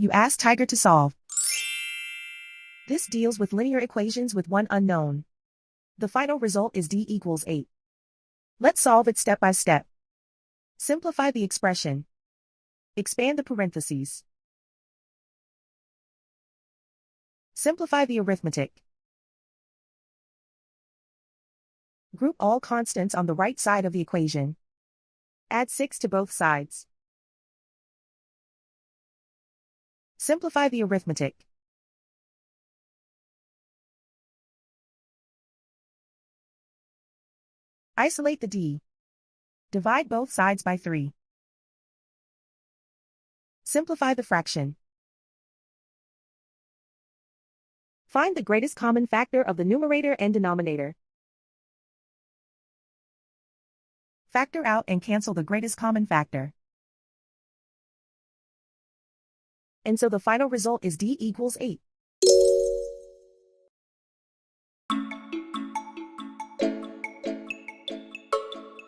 You ask Tiger to solve. This deals with linear equations with one unknown. The final result is d equals 8. Let's solve it step by step. Simplify the expression. Expand the parentheses. Simplify the arithmetic. Group all constants on the right side of the equation. Add 6 to both sides. Simplify the arithmetic. Isolate the d. Divide both sides by 3. Simplify the fraction. Find the greatest common factor of the numerator and denominator. Factor out and cancel the greatest common factor. And so the final result is d equals 8.